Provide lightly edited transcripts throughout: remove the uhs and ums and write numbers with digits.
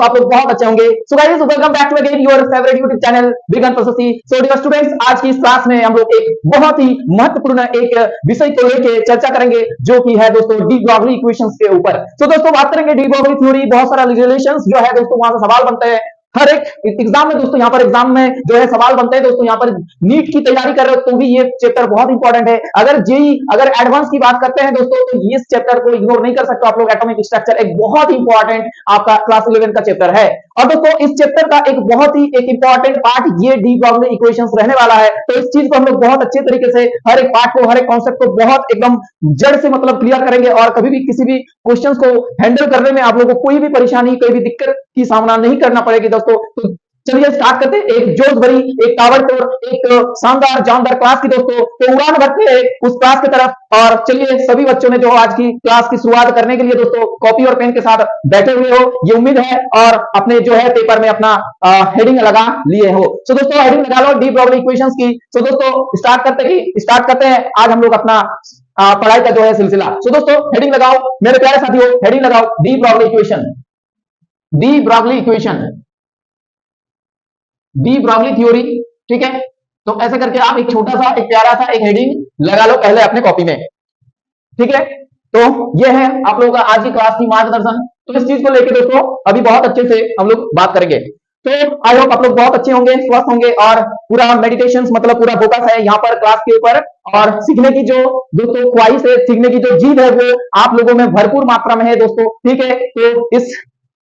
तो आप लोग बहुत अच्छे होंगे। So guys, welcome back to again your favourite YouTube channel विगन प्रशस्ति। सो डियर स्टूडेंट्स, आज की इस क्लास में हम लोग एक बहुत ही महत्वपूर्ण एक विषय को लेकर चर्चा करेंगे, जो कि है दोस्तों डी ब्रॉगली इक्वेशंस के ऊपर। सो दोस्तों बात करेंगे डी ब्रॉगली थ्योरी, बहुत सारा रिलेशंस जो है दोस्तों वहां से सवाल बनते हैं हर एक एग्जाम में दोस्तों। यहाँ पर एग्जाम में जो है सवाल बनते हैं दोस्तों। यहाँ पर नीट की तैयारी कर रहे हो तो भी ये चैप्टर बहुत इंपॉर्टेंट है। अगर जेई अगर एडवांस की बात करते हैं दोस्तों तो इस चैप्टर को इग्नोर नहीं कर सकते आप लोग। एटॉमिक स्ट्रक्चर एक बहुत इंपॉर्टेंट आपका क्लास 11 का चैप्टर है। और दोस्तों इस चैप्टर का एक बहुत ही एक इंपॉर्टेंट पार्ट ये डी ब्रॉगली इक्वेशंस रहने वाला है। तो इस चीज को हम लोग बहुत अच्छे तरीके से हर एक पार्ट को, हर एक कॉन्सेप्ट को बहुत एकदम जड़ से मतलब क्लियर करेंगे, और कभी भी किसी भी क्वेश्चंस को हैंडल करने में आप लोगों को कोई भी परेशानी, कोई भी दिक्कत की सामना नहीं करना पड़ेगी दोस्तों। तो चलिए स्टार्ट करते हैं एक जोश भरी, एक ताबड़तोड़, एक शानदार जानदार क्लास की दोस्तों। तो उड़ान भरते हैं उस क्लास की तरफ। और चलिए सभी बच्चों ने जो आज की क्लास की शुरुआत करने के लिए दोस्तों कॉपी और पेन के साथ बैठे हुए हो, ये उम्मीद है, और अपने जो है पेपर में अपना हेडिंग लगा लिए हो। सो दोस्तों हेडिंग लगा लो डी ब्रॉगली इक्वेशंस की। सो दोस्तों स्टार्ट करते हैं आज हम लोग अपना पढ़ाई का जो है सिलसिला। सो दोस्तों हेडिंग लगाओ मेरे प्यारे साथियों, हेडिंग लगाओ de Broglie equation, de Broglie equation, de Broglie theory. ठीक है, तो ऐसे करके आप एक छोटा सा एक प्यारा सा एक हेडिंग लगा लो पहले अपने कॉपी में। ठीक है, तो ये है आप लोगों का आज की क्लास की मार्गदर्शन। तो इस चीज को लेकर दोस्तों अभी बहुत अच्छे से हम लोग बात करेंगे। तो आई होप आप लोग बहुत अच्छे होंगे, स्वस्थ होंगे, और पूरा मेडिटेशन मतलब पूरा फोकस है यहाँ पर क्लास के ऊपर। और सीखने की जो दोस्तों ख्वाहिश है, सीखने की जो जीत है, वो आप लोगों में भरपूर मात्रा में है दोस्तों। ठीक है, तो इस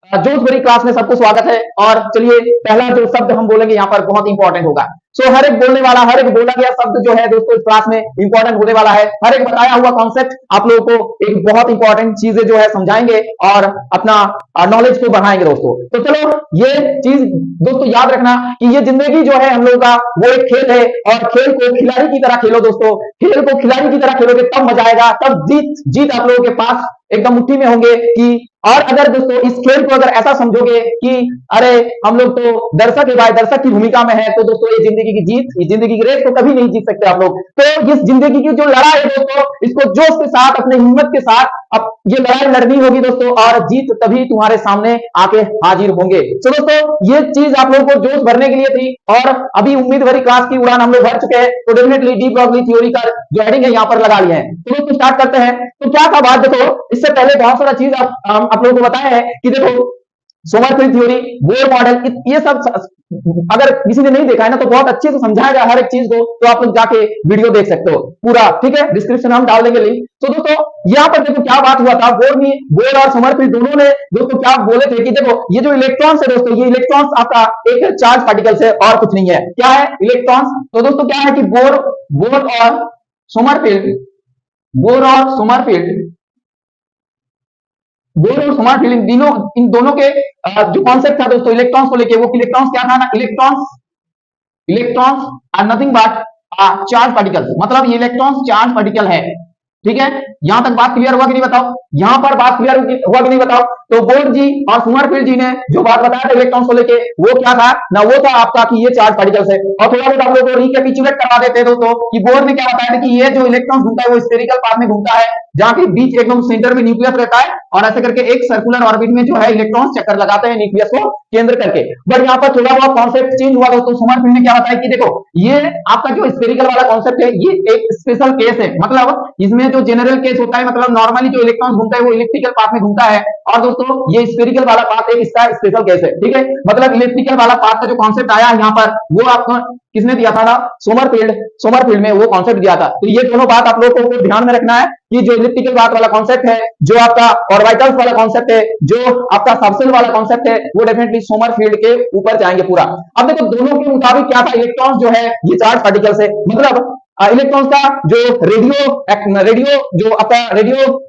जोश भरी क्लास में सबको स्वागत है। और चलिए पहला जो शब्द हम बोलेंगे यहाँ पर बहुत इंपॉर्टेंट होगा। सो हर एक बोलने वाला, हर एक बोला गया शब्द जो है दोस्तों इस क्लास में इंपॉर्टेंट होने वाला है। हर एक बताया हुआ कॉन्सेप्ट आप लोगों को एक बहुत इंपॉर्टेंट चीजें जो है समझाएंगे और अपना नॉलेज को बढ़ाएंगे दोस्तों। तो चलो ये चीज दोस्तों याद रखना कि ये जिंदगी जो है हम लोगों का वो एक खेल है, और खेल को खिलाड़ी की तरह खेलो दोस्तों। खेल को खिलाड़ी की तरह खेलोगे तब मजा आएगा, तब जीत आप लोगों के पास एकदम मुट्ठी में होंगे। कि और अगर दोस्तों इस खेल को अगर ऐसा समझोगे कि अरे हम लोग तो दर्शक है भाई, दर्शक की भूमिका में है, तो दोस्तों ये जिंदगी की जीत, ये जिंदगी की रेस को कभी नहीं जीत सकते आप लोग। तो इस जिंदगी की जो लड़ाई है दोस्तों, इसको जोश के साथ, अपने हिम्मत के साथ अब ये लड़ाई लड़नी होगी दोस्तों, और जीत तभी तुम्हारे सामने आके हाजिर होंगे। तो दोस्तों ये चीज आप लोगों को जोश भरने के लिए थी, और अभी उम्मीद भरी क्लास की उड़ान हम लोग भर चुके हैं। तो डेफिनेटली डी ब्रॉगली थ्योरी का जो हेडिंग है यहाँ पर लगा लिया है। तो दोस्तों स्टार्ट करते हैं। तो क्या था बात, देखो इससे पहले बहुत सारा चीज आप लोगों को बताया है कि देखो सोमरफेल्ड थ्योरी, बोर मॉडल, ये सब अगर किसी ने नहीं देखा है ना तो बहुत अच्छे से समझाया गया हर एक चीज को। तो आप लोग जाके वीडियो देख सकते हो पूरा। ठीक है, डिस्क्रिप्शन में हम डाल देंगे लिंक। तो दोस्तों यहाँ पर देखो क्या बात हुआ था। बोर और सोमरफेल्ड दोनों ने दोस्तों क्या बोले थे कि देखो ये जो इलेक्ट्रॉन्स है दोस्तों, ये इलेक्ट्रॉन्स आपका एक चार्ज पार्टिकल्स है और कुछ नहीं है। क्या है? इलेक्ट्रॉन्स। तो दोस्तों क्या है कि बोर और सोमरफेल्ड, बोर और सोमरफेल्ड इन दोनों के जो कॉन्सेप्ट था दोस्तों इलेक्ट्रॉन्स को लेके, वो इलेक्ट्रॉन्स क्या था ना, electrons are nothing but charge particles. मतलब ये इलेक्ट्रॉन्स चार्ज पार्टिकल है। ठीक है, यहां तक बात क्लियर हुआ कि नहीं बताओ? यहां पर बात क्लियर हुआ कि नहीं बताओ? तो बोर जी और सोमरफेल्ड जी ने जो बात बताया था इलेक्ट्रॉन्स को लेके, वो क्या था ना, वो था आपका कि ये चार्ज पार्टिकल्स है। और थोड़ा बहुत आप लोगों को रिकैपिचुलेट करवा देते हैं दोस्तों कि बोर ने क्या बताया था कि ये जो इलेक्ट्रॉन्स घूमता है वो स्फेरिकल पाथ में घूमता है, जहां के बीच एकदम सेंटर में न्यूक्लियस रहता है, और ऐसे करके एक सर्कुलर ऑर्बिट में जो है इलेक्ट्रॉन्स चक्कर लगाते हैं न्यूक्लियस को केंद्र करके। बट यहाँ पर थोड़ा बहुत कॉन्सेप्ट चेंज हुआ दोस्तों। सोमरफेल्ड ने क्या बताया कि देखो ये आपका जो स्फेरिकल वाला कॉन्सेप्ट है ये एक स्पेशल केस है। मतलब इसमें जो जनरल केस होता है, मतलब नॉर्मली जो इलेक्ट्रॉन्स घूमता है वो इलेक्ट्रिकल पाथ में घूमता है, और दोस्तों ये स्फेरिकल वाला पाथ एक इसका स्पेशल केस है। ठीक है, मतलब इलेक्ट्रिकल वाला पाथ का जो कॉन्सेप्ट आया यहाँ पर वो आपको किसने दिया था ना, सोमरफेल्ड में वो कॉन्सेप्ट दिया था। तो ये दोनों बात आप लोगों को ध्यान में रखना है कि जो इलेक्ट्रिकल बात वाला कॉन्सेप्ट है, जो आपका ऑर्बिटल्स वाला कॉन्सेप्ट है, जो आपका सबसेल वाला कॉन्सेप्ट है, वो डेफिनेटली सोमरफेल्ड के ऊपर जाएंगे पूरा। अब देखो दोनों के मुताबिक क्या था, इलेक्ट्रॉन्स जो है ये चार्ज पार्टिकल्स है। मतलब इलेक्ट्रॉन्स का जो रेडियो जो आपका रेडियो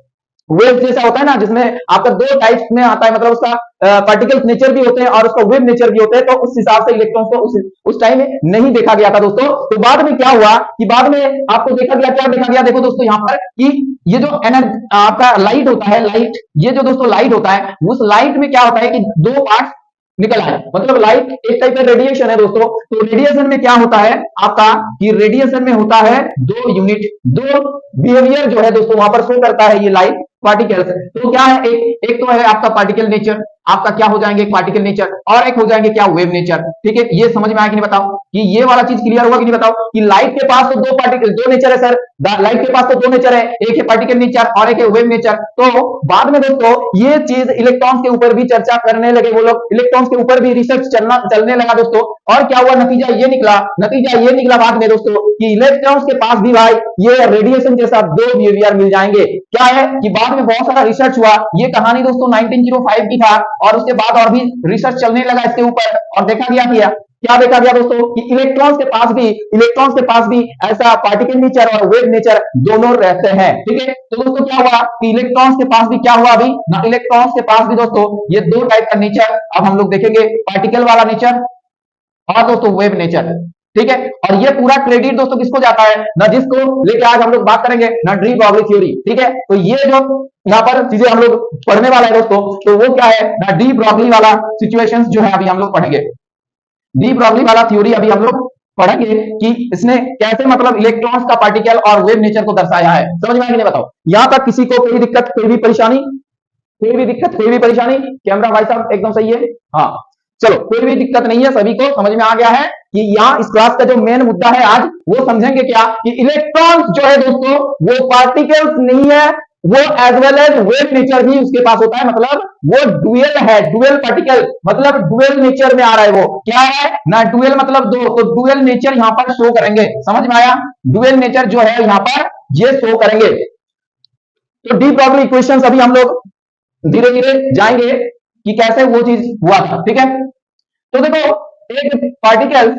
वेव जैसा होता है ना, जिसमें आपका दो टाइप्स में आता है, मतलब उसका पार्टिकल्स नेचर भी होते हैं और उसका वेव नेचर भी होते हैं। तो उस हिसाब से इलेक्ट्रॉन्स को उस टाइम में नहीं देखा गया था दोस्तों। तो बाद में क्या हुआ कि बाद में आपको देखा गया, क्या देखा गया, देखो दोस्तों यहाँ पर कि ये जो आपका लाइट होता है, लाइट, ये जो दोस्तों लाइट होता है, उस लाइट में क्या होता है कि दो पार्ट निकल आए। मतलब लाइट एक टाइप का रेडिएशन है दोस्तों। तो रेडिएशन में क्या होता है आपका कि रेडिएशन में होता है दो यूनिट, दो बिहेवियर जो है दोस्तों वहां पर शो करता है ये लाइट। पार्टिकल्स। तो क्या है, एक तो है आपका पार्टिकल नेचर, आपका क्या हो जाएंगे, एक पार्टिकल नेचर, और एक हो जाएंगे क्या, वेव नेचर। ठीक है, ये समझ में आया कि नहीं बताओ, कि ये वाला चीज क्लियर हुआ कि नहीं बताओ, कि लाइट के पास तो दो पार्टिकल, दो नेचर है सर, लाइट के पास तो दो नेचर है, एक है पार्टिकल नेचर और एक है वेव नेचर। तो बाद में दोस्तों ये चीज इलेक्ट्रॉन्स के ऊपर भी चर्चा करने लगे वो लोग, इलेक्ट्रॉन्स के ऊपर भी रिसर्च चलने लगा दोस्तों। और क्या हुआ, नतीजा ये निकला बाद में दोस्तों, कि इलेक्ट्रॉन्स के पास भी भाई ये रेडिएशन के साथ दो बिहेवियर मिल जाएंगे। क्या है कि बाद में बहुत सारा रिसर्च हुआ, ये कहानी दोस्तों 1905 की था, और उसके बाद और भी रिसर्च चलने लगा इसके ऊपर, और देखा गया क्या देखा गया दोस्तों, कि इलेक्ट्रॉन्स के पास भी ऐसा पार्टिकल नेचर और वेव नेचर दोनों रहते हैं। ठीक है, तो दोस्तों क्या हुआ कि इलेक्ट्रॉन्स के पास भी क्या हुआ अभी ना, इलेक्ट्रॉन्स के पास भी दोस्तों ये दो टाइप का नेचर अब हम लोग देखेंगे, पार्टिकल वाला नेचर और दोस्तों वेव नेचर। ठीक है, और ये पूरा क्रेडिट दोस्तों किसको जाता है ना, जिसको लेके आज हम लोग बात करेंगे ना, डी ब्रॉगली थ्योरी। ठीक है, तो ये जो यहाँ पर चीजें हम लोग पढ़ने वाला है दोस्तों, तो वो क्या है ना, डी ब्रॉगली वाला सिचुएशंस जो है अभी हम लोग पढ़ेंगे, डी ब्रॉगली वाला थ्योरी अभी हम लोग पढ़ेंगे कि इसने कैसे मतलब इलेक्ट्रॉन्स का पार्टिकल और वेव नेचर को दर्शाया है। समझ में आया कि नहीं बताओ, यहां तक किसी को कोई दिक्कत, कोई भी परेशानी, कैमरा भाई साहब एकदम सही है, हाँ चलो कोई भी दिक्कत नहीं है, सभी को समझ में आ गया है कि यहाँ इस क्लास का जो मेन मुद्दा है आज वो समझेंगे क्या, कि इलेक्ट्रॉन्स जो है दोस्तों वो पार्टिकल्स नहीं है, वो as well as wave nature भी उसके पास होता है, मतलब वो डुअल है, डुअल पार्टिकल मतलब डुअल नेचर में आ रहा है। वो क्या है ना, डुअल मतलब दो, तो डुअल नेचर यहाँ पर शो करेंगे। समझ में आया, डुअल नेचर जो है यहाँ पर ये शो करेंगे। तो डी ब्रॉगली इक्वेशंस अभी हम लोग धीरे धीरे जाएंगे कि कैसे वो चीज हुआ था। ठीक है, तो देखो एक पार्टिकल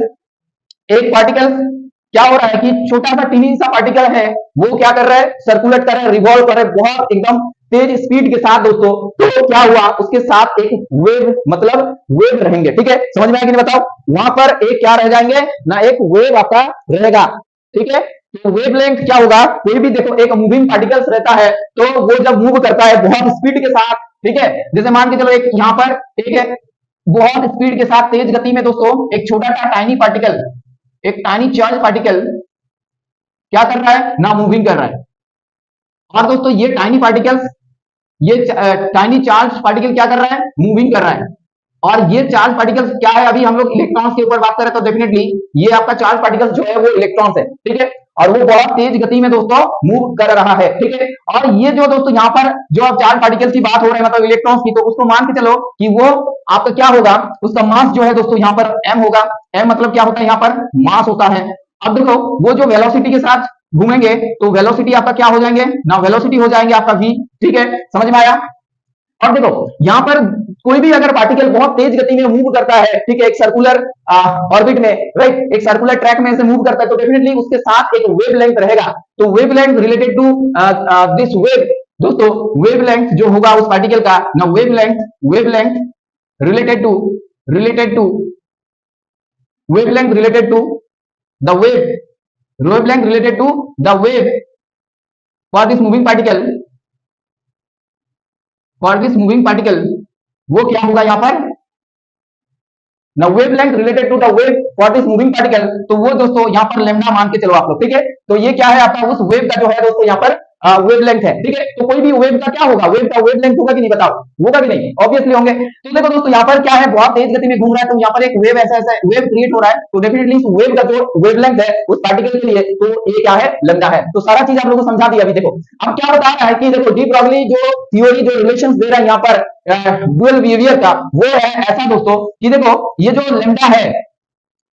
क्या हो रहा है कि छोटा सा टीनी सा पार्टिकल है, वो क्या कर रहा है, सर्कुलेट कर रहा है, रिवॉल्व कर रहा है बहुत एकदम तेज स्पीड के साथ दोस्तों। तो क्या हुआ, उसके साथ एक वेव मतलब वेव रहेंगे। ठीक है, समझ में आया कि नहीं बताओ, वहां पर एक क्या रह जाएंगे ना, एक वेव आपका रहेगा। ठीक है, तो वेवलेंथ क्या होगा, कोई भी देखो एक मूविंग पार्टिकल्स रहता है, तो वो जब मूव करता है बहुत स्पीड के साथ, ठीक है, जैसे मान के चलो एक यहाँ पर एक है बहुत स्पीड के साथ तेज गति में दोस्तों एक छोटा सा टाइनी पार्टिकल, एक टाइनी चार्ज पार्टिकल क्या कर रहा है ना, मूविंग कर रहा है। और दोस्तों ये टाइनी पार्टिकल्स, ये टाइनी चार्ज पार्टिकल क्या कर रहा है, मूविंग कर रहा है। और ये चार्ज पार्टिकल्स क्या है, अभी हम लोग इलेक्ट्रॉन्स के ऊपर बात करें तो डेफिनेटली ये आपका चार्ज पार्टिकल्स जो है वो इलेक्ट्रॉन्स है। ठीक है, और वो बहुत तेज गति में दोस्तों मूव कर रहा है। ठीक है, और ये जो दोस्तों यहाँ पर जो अब चार्ज पार्टिकल्स की बात हो रही है मतलब इलेक्ट्रॉन्स की, तो उसको मान के चलो कि वो आपका क्या होगा, उसका मास जो है दोस्तों यहाँ पर m होगा। m मतलब क्या होता है, यहाँ पर मास होता है। अब देखो वो जो वेलोसिटी के साथ घूमेंगे तो वेलोसिटी आपका क्या हो जाएंगे ना, वेलोसिटी हो जाएंगे आपका v। ठीक है, समझ में आया। और देखो यहाँ पर कोई भी अगर पार्टिकल बहुत तेज गति में मूव करता है, ठीक है, एक सर्कुलर ऑर्बिट में, राइट, एक सर्कुलर ट्रैक में से मूव करता है, तो डेफिनेटली उसके साथ एक वेवलेंथ रहेगा। तो wavelength related to this wave दोस्तों, वेवलेंथ जो होगा उस पार्टिकल का ना, wavelength related to wavelength related to the wavelength related to the wave for this moving particle, वो क्या होगा यहाँ पर ना, wavelength related to the wave for this moving particle. तो वो दोस्तों यहाँ पर लेमडा मान के चलो आप लोग। ठीक है, तो ये क्या है आपका उस वेव का जो है दोस्तों यहाँ पर वेवलेंथ है। ठीक है, तो कोई भी वेव का क्या होगा, वेव का वेवलेंथ होगा कि नहीं बताओ, होगा कि नहीं, ऑब्वियसली होंगे। तो देखो दोस्तों यहाँ पर क्या है, बहुत तेज गति में घूम रहा है, तो यहाँ पर एक वेव ऐसा वेव क्रिएट हो रहा है, तो डेफिनेटली इस वेव का जो वेवलेंथ है उस पार्टिकल के लिए, तो ये क्या है, लैम्डा है। तो सारा चीज आप लोगों को समझा दिया। अभी देखो अब क्या बता रहा है कि देखो डी ब्रॉगली जो थ्योरी जो रिलेशंस दे रहा है यहाँ पर डुअल बिहेवियर का, वो है ऐसा दोस्तों कि देखो ये जो लैम्डा है,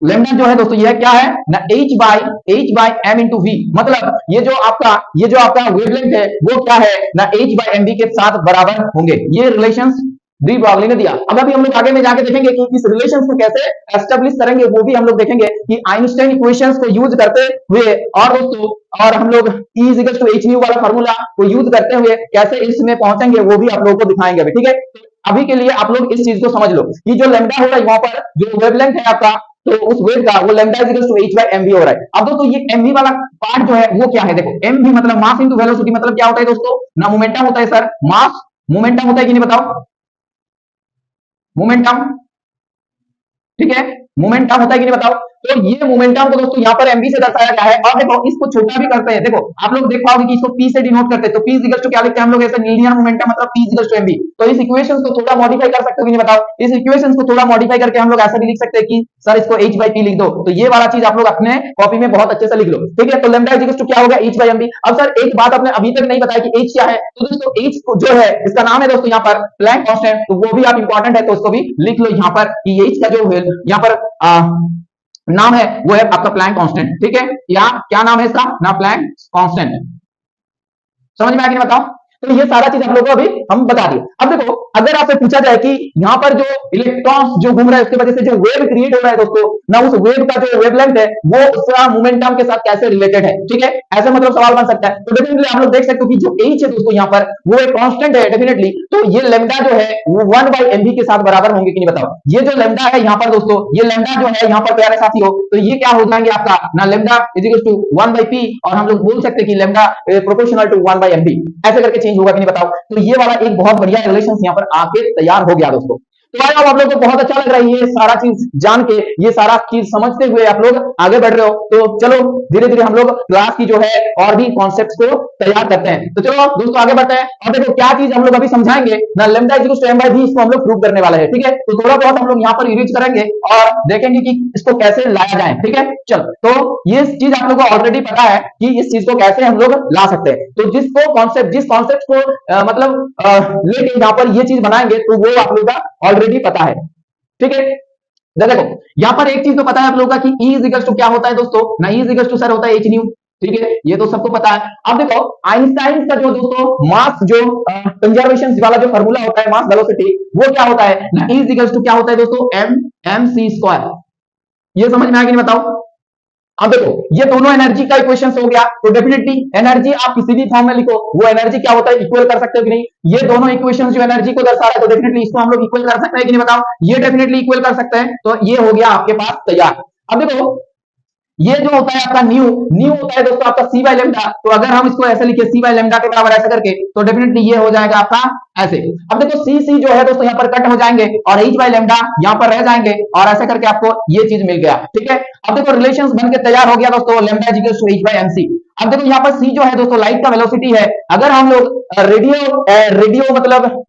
लैम्डा जो है दोस्तों ये क्या है ना, h by m into v, मतलब ये जो आपका वेवलेंथ है वो क्या है ना, h बाई mv के साथ बराबर होंगे। ये रिलेशंस डी ब्रॉगली ने दिया। अब अभी हम लोग आगे में जाके देखेंगे कि इस रिलेशंस को कैसे एस्टेब्लिश करेंगे, वो भी हम लोग देखेंगे कि आइंस्टाइन इक्वेशंस को यूज करते हुए और दोस्तों और हम लोग E is equal to h mu वाला फार्मूला को यूज करते हुए कैसे इसमें पहुंचेंगे, वो भी आप लोगों को दिखाएंगे अभी। ठीक है, अभी के लिए आप लोग इस चीज को समझ लो कि जो लैम्डा हो रहा है वहां पर जो वेवलेंथ है आपका, तो उस वेव का वो lambda is equal to h by mv हो रहा है। अब दोस्तों ये mv वाला पार्ट जो है वो क्या है, देखो mv मतलब मास इनटू वेलोसिटी, मतलब क्या होता है दोस्तों ना, मोमेंटम होता है सर, मास मोमेंटम होता है कि नहीं बताओ, मोमेंटम, ठीक है, मोमेंटम होता है कि नहीं बताओ। तो ये मोमेंटम को दोस्तों यहाँ पर एमवी से दर्शाया गया है। और देखो इसको छोटा भी करते हैं, देखो आप लोग देख पाओगे कि इसको पी से डिनोट करते हैं, तो पी इक्वल टू क्या लिखते हैं हम लोग ऐसे, लीनियर मोमेंटम मतलब पी इक्वल टू एमवी। तो इस इक्वेशन को थोड़ा मॉडिफाई कर सकते हो कि नहीं बताओ, इस इक्वेशन को थोड़ा मॉडिफाई करके हम लोग ऐसा भी लिख सकते हैं कि सर इसको h by p लिख दो। तो ये वाला चीज आप लोग अपने कॉपी में बहुत अच्छे से लिख लो, ठीक है। तो लैम्डा इक्वल टू क्या होगा, h by mv। अब सर एक बात आपने अभी तक नहीं बताया कि h क्या है, तो दोस्तों h को जो है इसका नाम है दोस्तों यहाँ पर प्लैंक कांस्टेंट, तो वो भी आप इंपॉर्टेंट है तो उसको भी लिख लो यहाँ पर कि h का जो है यहाँ पर नाम है वो है आपका प्लैंक कांस्टेंट, ठीक है। या क्या नाम है इसका ना, प्लैंक कांस्टेंट। समझ में आ गया बताओ। तो ये सारा चीज आप लोगों को अभी हम बता दिए। अब देखो अगर आपसे पूछा जाए कि यहाँ पर जो इलेक्ट्रॉन्स जो घूम रहा है उसकी वजह से जो वेव क्रिएट हो रहा है दोस्तों ना, उस वेव का जो वेवलेंथ है वो उसका मोमेंटम के साथ कैसे रिलेटेड है, ठीक है, ऐसे मतलब सवाल बन सकता है। तो डेफिनेटली आप लोग देख सकते हो कि जो h है दोस्तों यहाँ पर वो एक कांस्टेंट है डेफिनेटली, तो ये लैम्डा जो है वो 1 by mv के साथ बराबर होंगे कि नहीं बताओ। ये जो लैम्डा है यहाँ पर दोस्तों, ये लैम्डा जो है यहाँ पर प्यारे साथियों, तो ये क्या हो जाएंगे आपका ना, lambda is equal to 1 by p, और हम लोग बोल सकते हैं कि lambda proportional to 1 by mv, ऐसे करके चेंज होगा कि नहीं बताओ। तो ये वाला एक बहुत बढ़िया रिलेशन यहाँ पर आके तैयार हो गया दोस्तों। तो भाई आप लोग को बहुत अच्छा लग रहा है ये सारा चीज जान के, ये सारा चीज समझते हुए आप लोग आगे बढ़ रहे हो। तो चलो धीरे धीरे हम लोग क्लास की जो है और भी कॉन्सेप्ट्स को तैयार करते हैं। तो चलो दोस्तों आगे बढ़ते हैं। और देखो क्या चीज हम लोग अभी समझाएंगे ना, lambda is equal to m by v, इसको हम लोग प्रूव करने वाले हैं, ठीक है। तो थोड़ा बहुत हम लोग यहाँ पर यूज करेंगे और देखेंगे कि इसको कैसे लाया जाए, ठीक है। चलो तो ये चीज आप लोग को ऑलरेडी पता है कि इस चीज को कैसे हम लोग ला सकते हैं। तो जिस कॉन्सेप्ट को लेके यहाँ पर ये चीज बनाएंगे तो वो आप लोग का ऑलरेडी पता है, ठीक है। देखो यहाँ पर एक चीज तो पता है आप लोगों का कि E इज इक्वल टू क्या होता है दोस्तों ना, E इज इक्वल टू सर होता है h न्यू, ठीक है, ये तो सबको पता है। अब देखो आइंस्टाइन का जो दोस्तों मास जो कंजर्वेशन वाला जो फार्मूला होता है मास वेलोसिटी, वो क्या होता है ना, E इज इक्वल टू क्या होता है दोस्तों mc²। ये समझ में आ गया नहीं बताओ। अब देखो ये दोनों एनर्जी का इक्वेशन हो गया, तो डेफिनेटली एनर्जी आप किसी भी फॉर्म में लिखो वो एनर्जी क्या होता है, इक्वल कर सकते हो कि नहीं। ये दोनों इक्वेशन जो एनर्जी को दर्शा रहा है तो डेफिनेटली इसको हम लोग इक्वल कर सकते हैं कि नहीं बताओ, ये डेफिनेटली इक्वल कर सकते हैं। तो ये हो गया आपके पास तैयार। अब देखो ये जो होता है आपका न्यू होता है दोस्तों आपका c by लैम्डा, तो अगर हम इसको ऐसे लिखे c by लैम्डा के बराबर ऐसे करके, तो डेफिनेटली ये हो जाएगा आपका ऐसे। अब देखो c जो है दोस्तों यहाँ पर कट हो जाएंगे और h by लैम्डा यहाँ पर रह जाएंगे, और ऐसे करके आपको ये चीज मिल गया, ठीक है। अब देखो रिलेशंस बन के तैयार हो गया दोस्तों, lambda is equal to h by mc। अब देखो यहाँ पर c जो है दोस्तों लाइट का वेलोसिटी है। अगर हम लोग रेडियो मतलब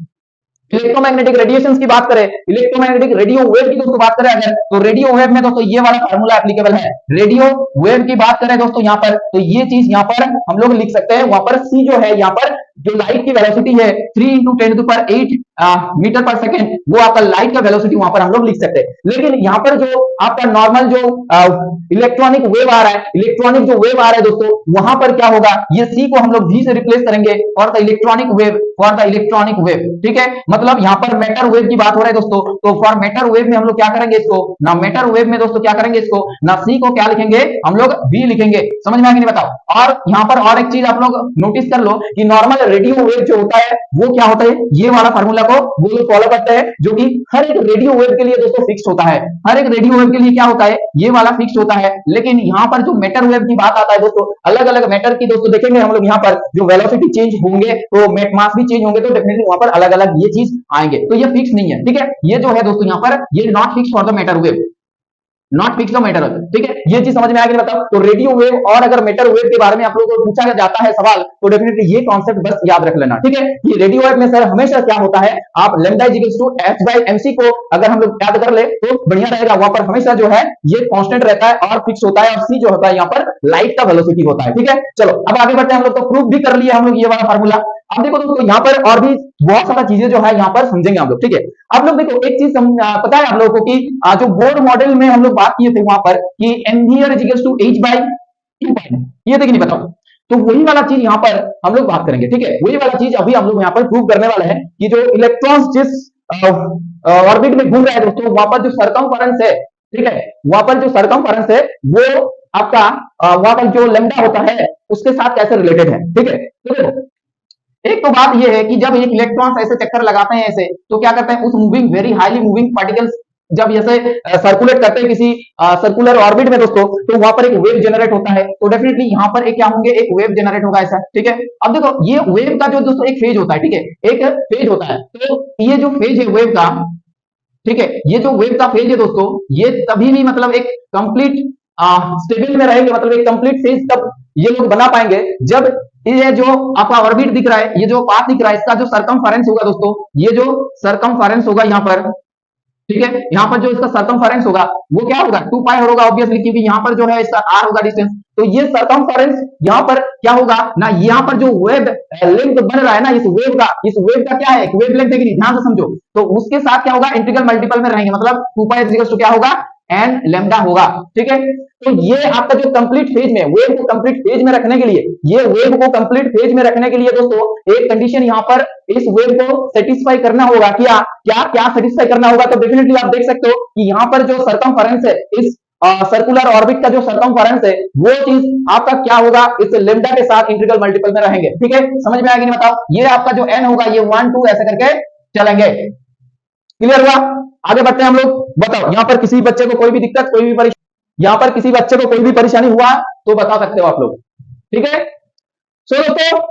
इलेक्ट्रोमैग्नेटिक रेडिएशंस की बात करें, इलेक्ट्रोमैग्नेटिक रेडियो वेव की दोस्तों बात करें अगर, तो रेडियो वेव में दोस्तों ये वाला फार्मूला एप्लीकेबल है। रेडियो वेव की बात करें दोस्तों यहाँ पर, तो ये चीज यहाँ पर हम लोग लिख सकते हैं। वहां पर c जो है यहाँ पर जो लाइट की वेलोसिटी है 3 × 10⁸ मीटर पर सेकेंड, वो आपका लाइट का वेलोसिटी वहां पर हम लोग लिख सकते हैं। लेकिन यहाँ पर जो आपका नॉर्मल जो इलेक्ट्रॉनिक वेव आ रहा है, इलेक्ट्रॉनिक जो वेव आ रहा है दोस्तों, वहां पर क्या होगा, ये c को हम लोग v से रिप्लेस करेंगे फॉर द इलेक्ट्रॉनिक वेव, ठीक है। मतलब यहाँ पर मैटर वेव की बात हो रहा है दोस्तों, तो फॉर मैटर वेव में हम लोग क्या करेंगे इसको ना, मैटर वेव में दोस्तों क्या करेंगे इसको ना, c को क्या लिखेंगे हम लोग v लिखेंगे। समझ में आ गया नहीं बताओ। और यहाँ पर और एक चीज आप लोग नोटिस कर लो कि नॉर्मल रेडियो वेव जो होता है वो क्या होता है, ये वाला फार्मूला को वो लोग फॉलो करते हैं, जो कि हर एक रेडियो वेव के लिए दोस्तों फिक्स होता है। हर एक रेडियो वेव के लिए क्या होता है, ये वाला फिक्स होता है। लेकिन यहाँ पर जो मैटर वेव की बात आता है दोस्तों, अलग अलग मैटर की दोस्तों देखेंगे हम लोग यहाँ पर जो वेलोसिटी चेंज होंगे तो मास भी चेंज होंगे, तो डेफिनेटली वहां पर अलग अलग ये चीज आएंगे। तो ये फिक्स नहीं है, ठीक है। ये जो है दोस्तों यहाँ पर ये not fix for the matter wave, not fix the matter wave, ठीक है। ये चीज समझ में आ गई बताओ। तो रेडियो वेव और अगर मैटर वेव के बारे में आप लोगों को पूछा जाता है सवाल, तो डेफिनेटली ये कॉन्सेप्ट बस याद रख लेना, ठीक है। ये रेडियो वेव में सर हमेशा क्या होता है, आप lambda is equal to h by mc को अगर हम लोग याद कर ले तो बढ़िया रहेगा। वहां पर हमेशा जो है ये कांस्टेंट रहता है और फिक्स होता है, और c जो होता है यहाँ पर लाइट का वेलोसिटी होता है, ठीक है। चलो अब आगे बढ़ते हैं हम लोग, तो प्रूफ भी कर लिए हम लोग ये वाला फार्मूला। अब देखो दोस्तों यहाँ पर और भी बहुत सारा चीजें जो है यहाँ पर समझेंगे हम लोग, ठीक है। अब लोग देखो एक चीज पता है आप लोगों को कि जो बोर मॉडल में हम लोग बात किए थे वहां पर कि ampere is equal to h by 2π, ये देखिए नहीं बताओ। तो वही वाला चीज यहाँ पर हम लोग बात करेंगे, ठीक है। वही वाला चीज अभी हम लोग यहाँ पर प्रूव करने वाले हैं कि जो इलेक्ट्रॉन्स जिस ऑर्बिट में घूम रहे हैं दोस्तों, वहां पर जो सरकमफेरेंस है, ठीक है, वहां पर जो सरकमफेरेंस है वो आपका वहां पर जो लैम्डा होता है उसके साथ कैसे रिलेटेड है, ठीक है। तो देखो एक तो बात यह है कि जब एक इलेक्ट्रॉन्स ऐसे चक्कर लगाते हैं ऐसे, तो क्या करते हैं उस moving very highly moving particles जब ऐसे सर्कुलेट करते हैं किसी सर्कुलर ऑर्बिट में दोस्तों, तो वहां पर एक वेव जनरेट होता है। तो डेफिनेटली यहाँ पर एक क्या होंगे, एक वेव जनरेट होगा ऐसा, ठीक है। अब देखो ये वेव का जो दोस्तों एक फेज होता है, ठीक है, एक फेज होता है। तो ये जो फेज है वेव का, ठीक है। ये जो वेव का फेज है दोस्तों, ये तभी भी मतलब एक कंप्लीट स्टेबल में रहेंगे, मतलब एक कंप्लीट फेज तब ये लोग बना पाएंगे जब ये जो आपका ऑर्बिट दिख रहा है, ये जो पाथ दिख रहा है, इसका जो सरकमफेरेंस होगा दोस्तों, ये जो सरकमफेरेंस होगा यहाँ पर, ठीक है, यहाँ पर जो इसका सरकमफेरेंस होगा वो क्या होगा, 2 पाई होगा ऑब्वियसली, क्योंकि यहाँ पर जो है इसका r होगा डिस्टेंस। तो ये सरकमफेरेंस यहाँ पर क्या होगा ना, यहाँ पर जो वेव लेंथ बन रहा है ना, इस वेव का क्या है, एक वेव लेंथ है कि नहीं, ध्यान से समझो। तो उसके साथ क्या होगा, इंटीग्रल मल्टीपल में रहेंगे, मतलब 2 पाई इक्वल्स टू क्या होगा, एन लेमडा होगा, ठीक है। तो ये आपका जो कंप्लीट फेज में, वेव को कंप्लीट फेज में रखने के लिए, ये वेव को कंप्लीट फेज में रखने के लिए दोस्तों एक कंडीशन यहाँ पर इस वेव को सेटिस्फाई करना होगा। क्या क्या क्या सेटिस्फाई करना होगा, तो डेफिनेटली आप देख सकते हो कि यहाँ पर जो सरकमफेरेंस है, इस सर्कुलर ऑर्बिट का जो सरकमफेरेंस है, वो चीज आपका क्या होगा, इस लेमडा के साथ इंटीग्रल मल्टीपल में रहेंगे, ठीक है। समझ में आएगी नहीं बताओ, ये आपका जो एन होगा ये 1 2 ऐसे करके चलेंगे। क्लियर हुआ, आगे बढ़ते हैं हम लोग। बताओ यहाँ पर किसी बच्चे को कोई भी दिक्कत, कोई भी परेशानी, यहाँ पर किसी बच्चे को कोई भी परेशानी हुआ तो बता सकते हो आप लोग, ठीक है। सो दोस्तों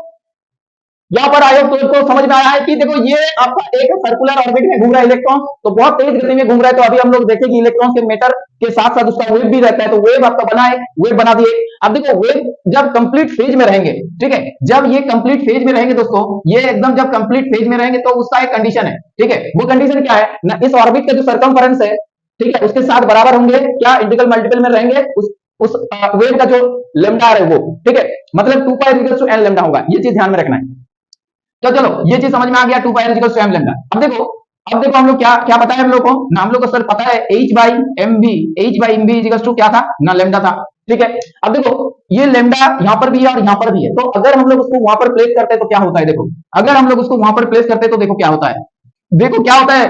यहाँ पर आयोग तो इसको समझ में आया है कि देखो ये आपका एक सर्कुलर ऑर्बिट में घूम रहा है इलेक्ट्रॉन, तो बहुत तेज गति में घूम रहा है। तो अभी हम लोग देखें कि इलेक्ट्रॉन के मैटर के साथ साथ उसका वेव भी रहता है, तो वेव आपका बना है, वेव बना दिए। अब देखो वेव जब कंप्लीट फेज में रहेंगे, ठीक है, जब ये कंप्लीट फेज में रहेंगे दोस्तों, ये एकदम जब कंप्लीट फेज में रहेंगे तो उसका एक कंडीशन है, ठीक है। वो कंडीशन क्या है ना, इस ऑर्बिट का जो सरकमफेरेंस है, ठीक है, उसके साथ बराबर होंगे क्या, इंटीग्रल मल्टीपल में रहेंगे उस वेव का जो लेमडा है वो, ठीक है, मतलब 2 pi equals to n lambda होगा। ये चीज ध्यान में रखना है। तो चलो ये चीज समझ में आ गया, 2 pi equals to m lambda. अब देखो हम लोग क्या क्या पता है हम लोग को ना, हम लोग को सर पता है h by m b equals to क्या था ना, लेमडा था, ठीक है। अब देखो ये लेमडा यहाँ पर भी है और यहाँ पर भी है, तो अगर हम लोग उसको वहां पर प्लेस करते हैं तो क्या होता है, देखो अगर हम लोग उसको वहां पर प्लेस करते हैं तो देखो क्या होता है, देखो क्या होता है,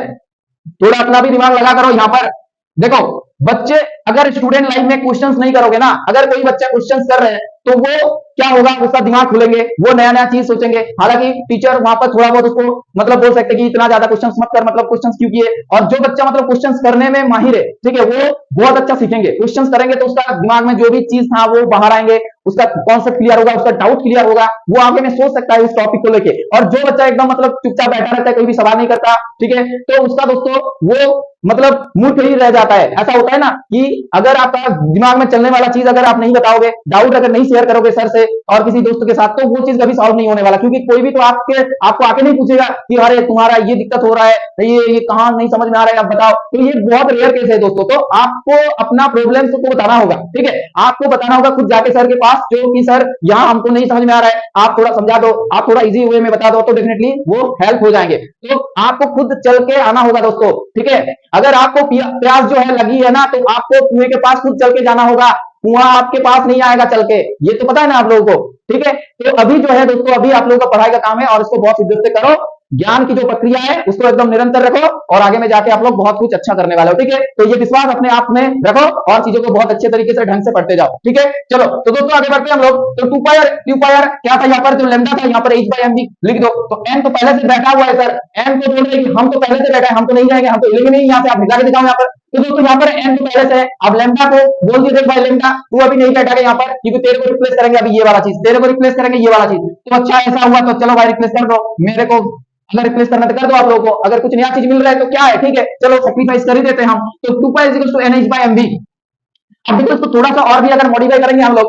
थोड़ा अपना भी दिमाग लगा करो। यहाँ पर देखो बच्चे, अगर स्टूडेंट लाइफ में क्वेश्चंस नहीं करोगे ना, अगर कोई बच्चा क्वेश्चंस कर रहे हैं तो वो क्या होगा, उसका दिमाग खुलेंगे, वो नया नया चीज सोचेंगे। हालांकि टीचर वहां पर थोड़ा बहुत उसको मतलब बोल सकते कि इतना ज्यादा क्वेश्चंस मत कर, मतलब क्वेश्चंस क्यों किए। और जो बच्चा मतलब क्वेश्चंस करने में माहिर है, ठीक है, वो बहुत अच्छा सीखेंगे। क्वेश्चंस करेंगे तो उसका दिमाग में जो भी चीज था वो बाहर आएंगे, उसका कॉन्सेप्ट क्लियर होगा, उसका डाउट क्लियर होगा, वो आगे में सोच सकता है इस टॉपिक को लेके। और जो बच्चा एकदम मतलब चुपचाप बैठा रहता है, कोई भी सवाल नहीं करता, ठीक है, तो उसका दोस्तों वो मतलब मूर्ख ही रह जाता है। ऐसा होता है ना कि अगर आपका दिमाग में चलने वाला चीज अगर आप नहीं बताओगे, डाउट अगर नहीं शेयर करोगे सर से और किसी दोस्त के साथ, तो वो चीज कभी सॉल्व नहीं होने वाला, क्योंकि कोई भी तो आपको आके नहीं पूछेगा कि अरे तुम्हारा ये दिक्कत हो रहा है, ये कहां नहीं समझ में आ रहा है, आप बताओ। तो ये बहुत रेयर केस है दोस्तों। तो आपको अपना प्रॉब्लम को बताना होगा, ठीक है, आपको बताना होगा खुद जाके सर के पास, जो कि सर यहाँ हमको नहीं समझ में आ रहा है, आप थोड़ा समझा दो, आप थोड़ा इजी वे में बता दो, तो डेफिनेटली वो हेल्प हो जाएंगे। तो आपको खुद चल के आना होगा दोस्तों, ठीक है। अगर आपको प्यास जो है लगी है ना, तो आपको कुएं के पास खुद चल के जाना होगा, कुआं आपके पास नहीं आएगा चल के, ये तो पता है ना आप लोगों को, ठीक है। तो अभी जो है दोस्तों, अभी आप लोगों का पढ़ाई का काम है और इसको बहुत शिद्दत से करो, ज्ञान की जो प्रक्रिया है उसको एकदम निरंतर रखो और आगे में जाके आप लोग बहुत कुछ अच्छा करने वाले हो, ठीक है। तो ये विश्वास अपने आप में रखो और चीजों को बहुत अच्छे तरीके से ढंग से पढ़ते जाओ, ठीक है। चलो तो दोस्तों आगे बढ़ते हैं हम लोग। तो 2 पाई क्या था, यहाँ पर जो लेमडा था, यहाँ पर h बाई एम बी लिख दो। तो n तो पहले से बैठा हुआ है सर, n को बोल रहे कि हम तो पहले से बैठा है, हम तो नहीं जाएंगे, हम तो हिलेंगे नहीं यहाँ से, आप निकाल के दिखाओ यहाँ पर। तो दोस्तों यहाँ पर n तो पहले से है, अब लेमडा को बोल दिए देख भाई लेमडा तू अभी नहीं बैठा यहाँ पर, क्योंकि तेरे को रिप्लेस करेंगे अभी ये वाला चीज, तेरे को रिप्लेस करेंगे ये वाला चीज। तो अच्छा ऐसा हुआ तो चलो भाई रिप्लेस कर दो, मेरे को अगर रिप्लेस करना तो कर दो आप लोगों को, अगर कुछ नया चीज मिल रहा है तो क्या है, ठीक है, चलो सेक्रीफाइस कर ही देते हैं हम। तो 2 pi equals to nh by mv. अब देखो इसको थोड़ा सा और भी अगर मॉडिफाई करेंगे हम लोग,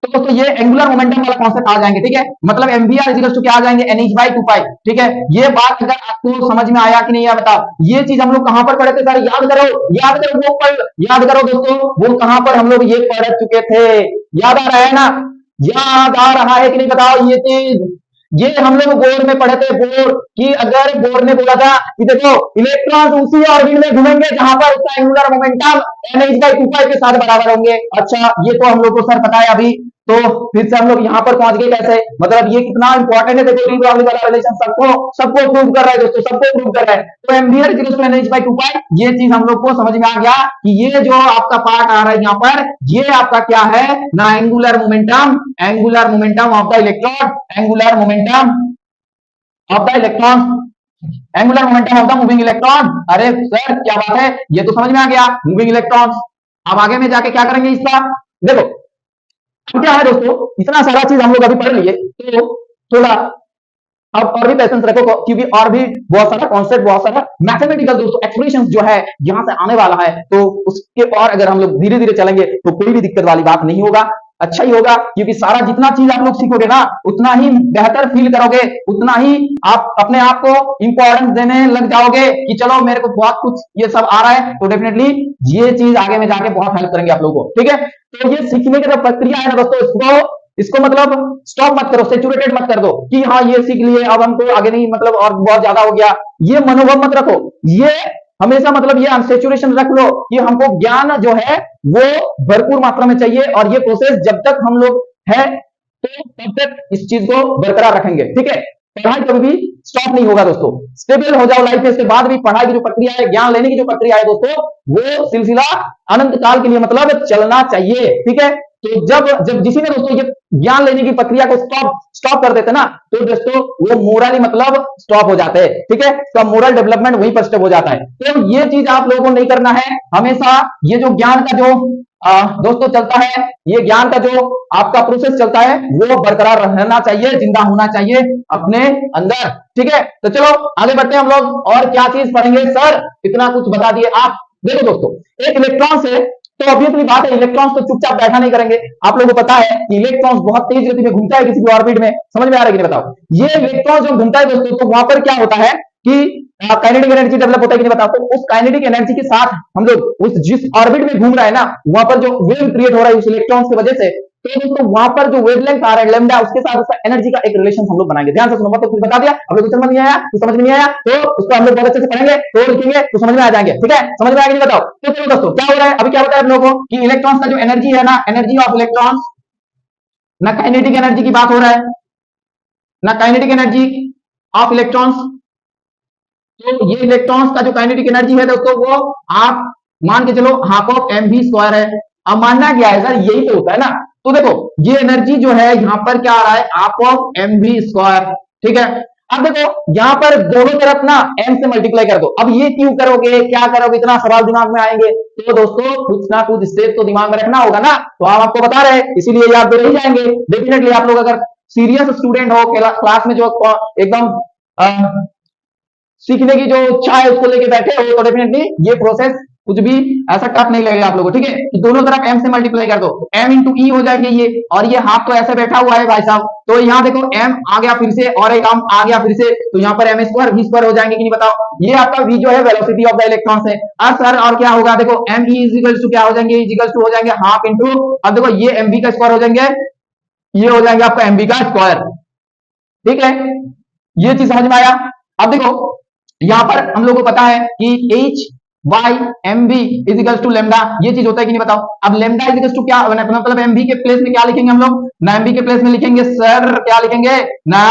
तो दोस्तों ये एंगुलर मोमेंटम वाला कॉन्सेप्ट आ जाएंगे, ठीक है, मतलब एमवीआर इक्वल्स टू क्या आ जाएंगे, एनएच बाई 2 पाई, ठीक है। ये बात अगर आपको समझ में आया कि नहीं है बताओ। ये चीज हम लोग कहां पर पढ़े थे सर, याद करो वो पढ़, याद करो दोस्तों, वो कहां पर हम लोग ये पढ़ चुके थे, याद आ रहा है ना, याद आ रहा है कि नहीं बताओ। ये चीज ये हम लोग बोर्ड में पढ़े थे, बोर्ड कि अगर बोर्ड ने बोला था कि देखो इलेक्ट्रॉन उसी ऑर्बिट में घूमेंगे जहां पर उसका एंगुलर मोमेंटम एनएच बाई 2 पाई के साथ बराबर होंगे। अच्छा ये तो हम लोग को सर पता है अभी, तो फिर से हम लोग यहाँ पर पहुंच गए कैसे, मतलब ये कितना इंपॉर्टेंट है, देखो डी वाला रिलेशन सबको प्रूव कर रहा है दोस्तों, सबको प्रूव कर रहा है। तो एम्बियर equals to nh by 2 pi, ये चीज हम लोग को समझ में आ गया कि ये जो आपका पार्ट आ रहा है यहाँ पर, ये आपका क्या है ना, angular momentum of the electron, angular momentum of the electron, angular momentum of the moving electron. अरे सर क्या बात है, ये तो समझ में आ गया, मूविंग इलेक्ट्रॉन। अब आगे में जाके क्या करेंगे इसका, देखो क्या है दोस्तों, इतना सारा चीज हम लोग अभी पढ़ लिए, तो थोड़ा अब और भी पेशेंस रखो, क्योंकि और भी बहुत सारा कॉन्सेप्ट, बहुत सारा मैथमेटिकल दोस्तों एक्सप्रेशन जो है यहां से आने वाला है, तो उसके और अगर हम लोग धीरे धीरे चलेंगे तो कोई भी दिक्कत वाली बात नहीं होगा, अच्छा ही होगा, क्योंकि सारा जितना चीज आप लोग सीखोगे ना उतना ही बेहतर फील करोगे, उतना ही आप अपने आप को इंपॉर्टेंस देने लग जाओगे कि चलो मेरे को बहुत कुछ ये सब आ रहा है, तो डेफिनेटली ये चीज आगे में जाके बहुत हेल्प करेंगे आप लोगों को, ठीक है। तो ये सीखने की जो प्रक्रिया है ना दोस्तों, इसको मतलब स्टॉप मत करो, सेचुरेटेड मत कर दो कि हाँ ये सीख लिए अब हमको आगे नहीं, मतलब और बहुत ज्यादा हो गया, ये मनोभाव मत रखो, ये हमेशा मतलब ये अनसेचुरेशन रख लो कि हमको ज्ञान जो है वो भरपूर मात्रा में चाहिए, और ये प्रोसेस जब तक हम लोग है तो तब तक इस चीज को बरकरार रखेंगे, ठीक है। पढ़ाई कभी भी स्टॉप नहीं होगा दोस्तों, स्टेबल हो जाओ लाइफ में, इसके बाद भी पढ़ाई की जो प्रक्रिया है, ज्ञान लेने की जो प्रक्रिया है दोस्तों, वो सिलसिला अनंत काल के लिए मतलब चलना चाहिए, ठीक है। तो जब जब किसी ने दोस्तों ये ज्ञान लेने की प्रक्रिया को स्टॉप कर देते ना, तो दोस्तों वो मोरली मतलब स्टॉप हो जाते हैं, ठीक है, तो मोरल डेवलपमेंट वहीं पर स्टॉप हो जाता है। तो ये चीज आप लोगों को नहीं करना है, हमेशा ये जो ज्ञान का जो दोस्तों चलता है, ये ज्ञान का जो आपका प्रोसेस चलता है वो बरकरार रहना चाहिए, जिंदा होना चाहिए अपने अंदर, ठीक है। तो चलो आगे बढ़ते हैं हम लोग, और क्या चीज पढ़ेंगे सर, इतना कुछ बता दिए आप। देखो दोस्तों, एक इलेक्ट्रॉन से तो ऑब्वियसली बात है, इलेक्ट्रॉन्स तो चुपचाप बैठा नहीं करेंगे, आप लोगों को पता है कि इलेक्ट्रॉन्स बहुत तेज गति में घूमता है किसी भी ऑर्बिट में, समझ में आ रहा है कि नहीं बताओ। ये इलेक्ट्रॉन जो घूमता है दोस्तों, तो वहां पर क्या होता है कि काइनेटिक एनर्जी डेवलप होता है कि नहीं बताओ। तो उस काइनेटिक एनर्जी के साथ हम लोग उस जिस ऑर्बिट में घूम रहा है ना, वहां पर जो वेव क्रिएट हो रहा है उस इलेक्ट्रॉन्स की वजह से, तो दोस्तों वहां पर जो वेवलेंथ आ रहा है लैम्डा, उसके साथ उसका एनर्जी का एक रिलेशन हम लोग बनाएंगे, ध्यान से सुनो, मतलब कुछ बता दिया आप लोग को समझ नहीं आया तो समझ में नहीं आया, तो उसको हम लोग बहुत अच्छे से पढ़ेंगे, तो लिखेंगे तो समझ में आ जाएंगे, ठीक है। समझ में आएगा नहीं बताओ। तो चलो दोस्तों क्या हो रहा है, अभी क्या होता है आप लोगों को कि इलेक्ट्रॉन्स का जो एनर्जी है ना, एनर्जी ऑफ इलेक्ट्रॉन्स, ना काइनेटिक एनर्जी की बात हो रहा है, ना काइनेटिक एनर्जी ऑफ इलेक्ट्रॉन्स, तो ये इलेक्ट्रॉन्स का जो काइनेटिक एनर्जी है दोस्तों, वो आप मान के चलो half of m v square है। अब मानना क्या है सर, यही तो होता है ना। तो देखो ये एनर्जी जो है यहां पर क्या आ रहा है, half of m v square, ठीक है। अब देखो यहां पर दोनों तरफ ना एम से मल्टीप्लाई कर दो, अब ये क्यों करोगे, क्या करोगे, इतना सवाल दिमाग में आएंगे, तो दोस्तों कुछ ना कुछ स्टेप तो दिमाग में रखना होगा ना, तो हम आपको बता रहे हैं, इसीलिए याद तो रह जाएंगे डेफिनेटली। आप लोग अगर सीरियस स्टूडेंट हो, क्लास में जो एकदम सीखने की जो इच्छा है उसको लेके बैठे हो, तो डेफिनेटली ये प्रोसेस कुछ भी ऐसा टफ नहीं लगेगा आप लोगों को, ठीक है। कि दोनों तरफ m से मल्टीप्लाई कर दो, m इंटू ई हो जाएंगे ये, और ये हाफ तो ऐसे बैठा हुआ है भाई साहब, तो यहाँ देखो m आ गया फिर से, और एक आ गया फिर से, तो यहाँ पर m स्क्वायर v स्क्वायर हो जाएंगे कि नहीं बताओ। ये आपका v जो है वेलोसिटी ऑफ द इलेक्ट्रॉन है। अब सर और क्या होगा, देखो m e इक्वल्स टू क्या हो जाएंगे, इक्वल्स टू हो जाएंगे हाफ इंटू, अब देखो ये mv का स्क्वायर हो जाएंगे, ये हो जाएंगे आपका mv का स्क्वायर, ठीक है। ये चीज समझ में आया। अब देखो यहां पर हम लोग को पता है कि h y m b is equal to lambda, ये चीज होता है कि नहीं बताओ। अब लेमडा इज इक्वल टू क्या, मतलब एम बी के प्लेस में क्या लिखेंगे हम लोग, ना एम बी के प्लेस में लिखेंगे सर क्या लिखेंगे, ना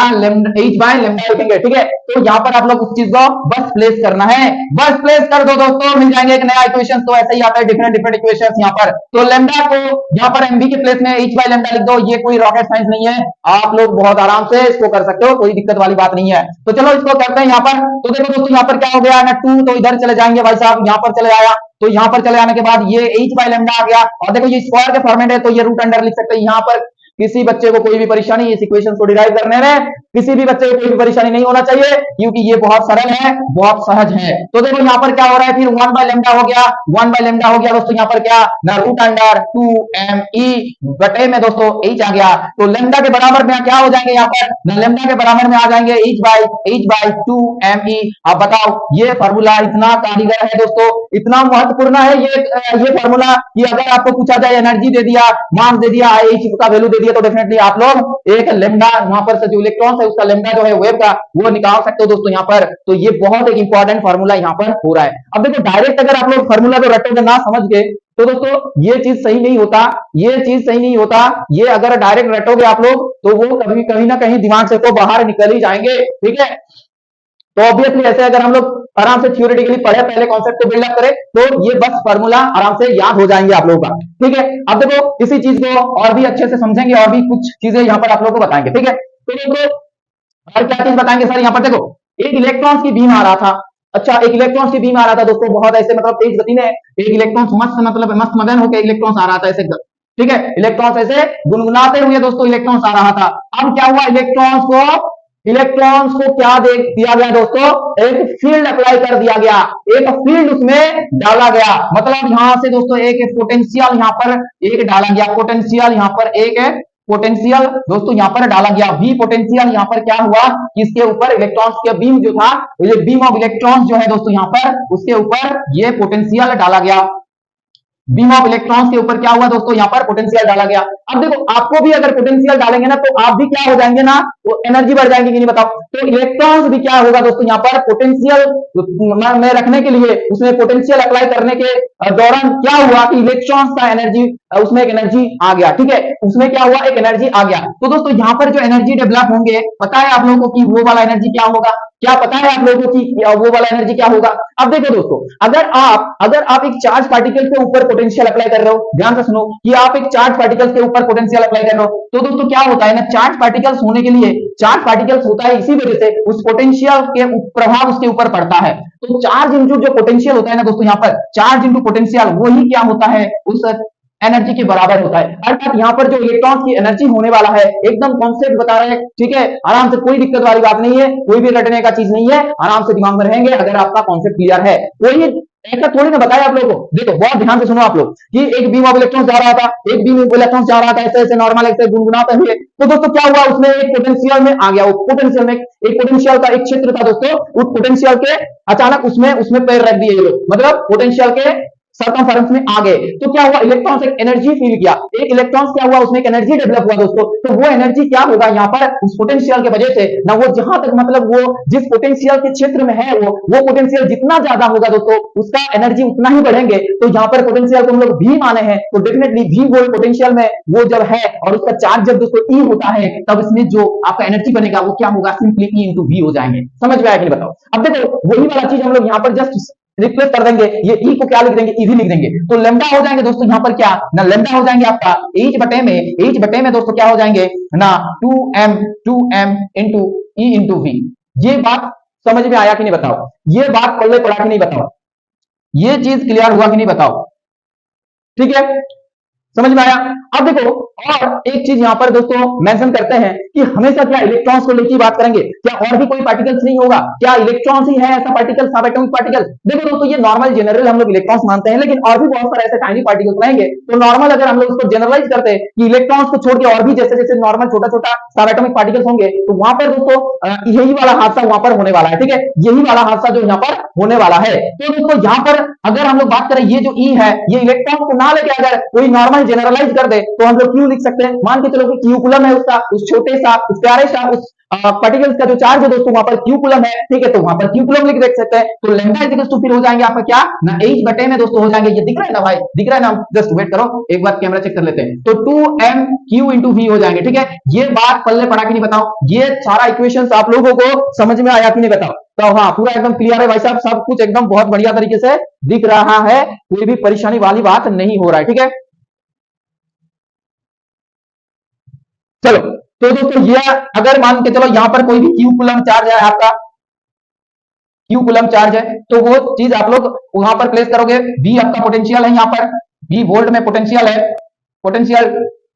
एच बाय लेमडा लिखेंगे, ठीक है। तो यहाँ पर आप लोग उस चीज को बस प्लेस करना है, बस प्लेस कर दो दोस्तों, मिल जाएंगे एक नया इक्वेशन, तो ऐसा ही आता है डिफरेंट डिफरेंट इक्वेशन यहाँ पर। तो लेमडा को यहाँ पर एम बी के प्लेस में एच बाय लेमडा लिख दो, ये कोई रॉकेट साइंस नहीं है, आप लोग बहुत आराम से इसको कर सकते हो, कोई दिक्कत वाली बात नहीं है। तो चलो इसको करते हैं यहाँ पर। तो देखो दोस्तों यहाँ पर क्या हो गया ना, 2 तो इधर चले जाएंगे भाई साहब, यहाँ पर चले आया, तो यहां पर चले आने के बाद ये h बाय लैम्डा आ गया, और देखो ये स्क्वायर के फॉर्मेट है तो ये रूट अंडर लिख सकते हैं। यहां पर किसी बच्चे को कोई भी परेशानी इस इक्वेशन को डिराइव करने में, किसी भी बच्चे को कोई भी परेशानी नहीं होना चाहिए, क्योंकि ये बहुत सरल है, बहुत सहज है। तो देखो यहाँ पर क्या हो रहा है, फिर 1 बाय लैम्डा हो गया, 1 बाय लैम्डा हो गया दोस्तों, यहाँ पर क्या ना रूट अंडर 2me बटे में दोस्तों h आ गया, तो लैम्डा के बराबर में क्या हो जाएंगे यहाँ पर ना, लैम्डा के बराबर में आ जाएंगे h बाय 2me। अब बताओ ये फॉर्मूला इतना कारीगर है दोस्तों, इतना महत्वपूर्ण है ये फॉर्मूला कि अगर आपको पूछा जाए एनर्जी दे दिया, मास दे दिया, h का वैल्यू दे दिया, तो डेफिनेटली आप लोग एक लेमडा वहां पर से जो इलेक्ट्रॉन है उसका लेमडा जो है वेव का वो निकाल सकते हो दोस्तों यहाँ पर। तो ये बहुत एक इंपॉर्टेंट फार्मूला यहाँ पर हो रहा है। अब देखो डायरेक्ट अगर आप लोग फार्मूला को रटोगे ना समझ गए, तो दोस्तों ये चीज सही नहीं होता, ये चीज सही नहीं होता, ये अगर डायरेक्ट रटोगे आप लोग तो वो कभी कहीं ना कहीं दिमाग से तो बाहर निकल ही जाएंगे, ठीक है। तो ऑब्वियसली ऐसे अगर हम लोग आराम से थियोरेटिकली पढ़े, पहले कॉन्सेप्ट को बिल्डअप करें, तो ये बस फार्मूला आराम से याद हो जाएंगे आप लोगों का, ठीक है। अब देखो इसी चीज को और भी अच्छे से समझेंगे, और भी कुछ चीजें यहाँ पर आप लोगों को बताएंगे, ठीक है। तो देखो और क्या चीज बताएंगे सर, यहाँ पर देखो एक इलेक्ट्रॉन्स की बीम आ रहा था, अच्छा एक इलेक्ट्रॉन्स की बीम आ रहा था दोस्तों, बहुत ऐसे मतलब तेज गति में एक इलेक्ट्रॉन्स मस्त मगन होकर इलेक्ट्रॉन्स आ रहा था ऐसे, ठीक है। इलेक्ट्रॉन्स ऐसे गुनगुनाते हुए दोस्तों इलेक्ट्रॉन्स आ रहा था। अब क्या हुआ, इलेक्ट्रॉन्स को इलेक्ट्रॉन्स को क्या दे दिया गया दोस्तों, एक फील्ड अप्लाई कर दिया गया, एक फील्ड उसमें डाला गया। मतलब यहां से दोस्तों एक पोटेंशियल यहां पर एक डाला गया, पोटेंशियल यहां पर एक पोटेंशियल दोस्तों यहां पर डाला गया, वी पोटेंशियल यहां पर क्या हुआ, इसके ऊपर इलेक्ट्रॉन्स के बीम जो था, ये बीम ऑफ इलेक्ट्रॉन्स जो है दोस्तों यहां पर उसके ऊपर ये पोटेंशियल डाला गया, बीम ऑफ इलेक्ट्रॉन्स के ऊपर क्या हुआ दोस्तों, यहाँ पर पोटेंशियल डाला गया। अब देखो आपको भी अगर पोटेंशियल डालेंगे ना तो आप भी क्या हो जाएंगे ना, वो एनर्जी बढ़ जाएंगे कि नहीं बताओ। तो इलेक्ट्रॉन्स भी क्या होगा दोस्तों, यहाँ पर पोटेंशियल में रखने के लिए उसमें पोटेंशियल अप्लाई करने के दौरान क्या हुआ कि इलेक्ट्रॉन्स का एनर्जी, उसमें एक एनर्जी आ गया, ठीक है, उसमें क्या हुआ, एक एनर्जी आ गया। तो दोस्तों यहाँ पर जो एनर्जी डेवलप होंगे, पता है आप लोगों को कि वो वाला एनर्जी क्या होगा, क्या पता है आप लोगों को कि वो वाला एनर्जी क्या होगा। अब देखो दोस्तों, अगर आप एक चार्ज पार्टिकल के ऊपर पोटेंशियल अप्लाई कर रहे हो, ध्यान से सुनो कि आप एक चार्ज पार्टिकल के ऊपर पोटेंशियल अप्लाई कर रहे हो, तो दोस्तों क्या होता है ना, चार्ज पार्टिकल्स होने के लिए, चार्ज पार्टिकल्स होता है इसी वजह से उस पोटेंशियल के प्रभाव उसके ऊपर पड़ता है। तो चार्ज इंटू जो पोटेंशियल होता है ना दोस्तों, यहाँ पर चार्ज इंटू पोटेंशियल वही क्या होता है, उस एनर्जी के बराबर होता है। अर्थात यहाँ पर जो इलेक्ट्रॉन्स की एनर्जी होने वाला है, एकदम कॉन्सेप्ट बता रहे हैं, ठीक है, आराम से, कोई दिक्कत वाली बात नहीं है, कोई भी रटने का चीज नहीं है, आराम से दिमाग में रहेंगे अगर आपका कॉन्सेप्ट क्लियर है। कोई ऐसा थोड़ी ना बताया आप लोगों को। देखो बहुत ध्यान से सुनो आप लोग कि एक बीम ऑफ इलेक्ट्रॉन्स जा रहा था, एक बीम ऑफ इलेक्ट्रॉन्स जा रहा था ऐसे ऐसे नॉर्मल ऐसे गुनगुनाते हुए, तो दोस्तों क्या हुआ, उसमें एक पोटेंशियल में आ गया, वो पोटेंशियल में एक पोटेंशियल का एक क्षेत्र था दोस्तों, उस पोटेंशियल के अचानक उसमें पैर रख दिए ये लोग, मतलब पोटेंशियल के सर्कमफेरेंस में आ गए। तो क्या हुआ, इलेक्ट्रॉन्स एक एनर्जी फील किया, एक इलेक्ट्रॉन्स क्या हुआ, उसमें एक एनर्जी डेवलप हुआ दोस्तों। तो वो एनर्जी क्या होगा यहाँ पर, उस पोटेंशियल के वजह से ना, वो जहां तक मतलब वो जिस पोटेंशियल के क्षेत्र में है, वो पोटेंशियल जितना ज्यादा होगा दोस्तों, उसका एनर्जी उतना ही बढ़ेंगे। तो यहाँ पर पोटेंशियल को हम लोग भी माने हैं, तो डेफिनेटली भी वो पोटेंशियल में वो जब है और उसका चार्ज जब दोस्तों ई होता है, तब इसमें जो आपका एनर्जी बनेगा वो क्या होगा, सिंपली ई इंटू वी हो जाएंगे। समझ में आया कि नहीं बताओ। अब देखो वही वाला चीज हम लोग यहाँ पर जस्ट रिप्लेस कर देंगे, ये ई को क्या लिख देंगे, ई भी लिख देंगे, तो लेमडा हो जाएंगे दोस्तों यहाँ पर क्या ना, लेमडा हो जाएंगे आपका एच बटे में दोस्तों क्या हो जाएंगे ना, 2m into E into we. ये बात समझ में आया कि नहीं बताओ, ये बात पल्ले पड़ा कि नहीं बताओ, ये चीज क्लियर हुआ कि नहीं बताओ, ठीक है, समझ में आया। अब देखो और एक चीज यहां पर दोस्तों मेंशन करते हैं कि हमेशा क्या इलेक्ट्रॉन्स को लेकर बात करेंगे, क्या और भी कोई पार्टिकल्स नहीं होगा, क्या इलेक्ट्रॉन्स ही है ऐसा पार्टिकल, सब एटॉमिक पार्टिकल। देखो दोस्तों ये नॉर्मल जनरल हम लोग इलेक्ट्रॉन्स मानते हैं, लेकिन और भी बहुत सारे ऐसे टाइनी पार्टिकल्स रहेंगे। तो नॉर्मल अगर हम लोग उसको जनरलाइज करते हैं कि इलेक्ट्रॉन्स को छोड़ के और भी जैसे जैसे नॉर्मल छोटा छोटा सब एटॉमिक पार्टिकल्स होंगे, तो वहां पर दोस्तों यही वाला हादसा वहां पर होने वाला है, ठीक है, यही वाला हादसा जो यहाँ पर होने वाला है। तो दोस्तों यहाँ पर अगर हम लोग बात करें, ये जो ई है, ये इलेक्ट्रॉन्स को ना लेके अगर कोई नॉर्मल जनरलाइज कर दे तो हम लोग क्यों लिख सकते हैं, मान के चलो कि क्यू कूलम है उसका, उस छोटे सा उस प्यारे सा उस पार्टिकल्स का जो चार्ज है दोस्तों वहां पर क्यू कूलम है, ठीक है, तो वहां पर क्यू कूलम लिख देख सकते हैं। तो लैम्डा इक्वल्स टू फिर हो जाएंगे आपका क्या ना, एच बटे में दोस्तों हो जाएंगे, ये दिख रहा है ना भाई, दिख रहा है ना, जस्ट वेट करो एक बार कैमरा चेक कर लेते हैं। तो 2m q इंटू वी हो जाएंगे, ठीक है, ये बात पल्ले पड़ा कि नहीं बताओ, ये सारा इक्वेशन आप लोगों को समझ में आया कि नहीं बताओ। तो हाँ पूरा एकदम क्लियर है भाई साहब, सब कुछ एकदम बहुत बढ़िया तरीके से दिख रहा है, कोई भी परेशानी वाली बात नहीं हो रहा है, ठीक है। चलो तो दोस्तों ये अगर मान के चलो यहां पर कोई भी क्यू कूलम चार्ज है आपका, क्यू कूलम चार्ज है, तो वो चीज आप लोग वहां पर प्लेस करोगे, V आपका पोटेंशियल है, यहाँ पर V वोल्ट में पोटेंशियल है, पोटेंशियल,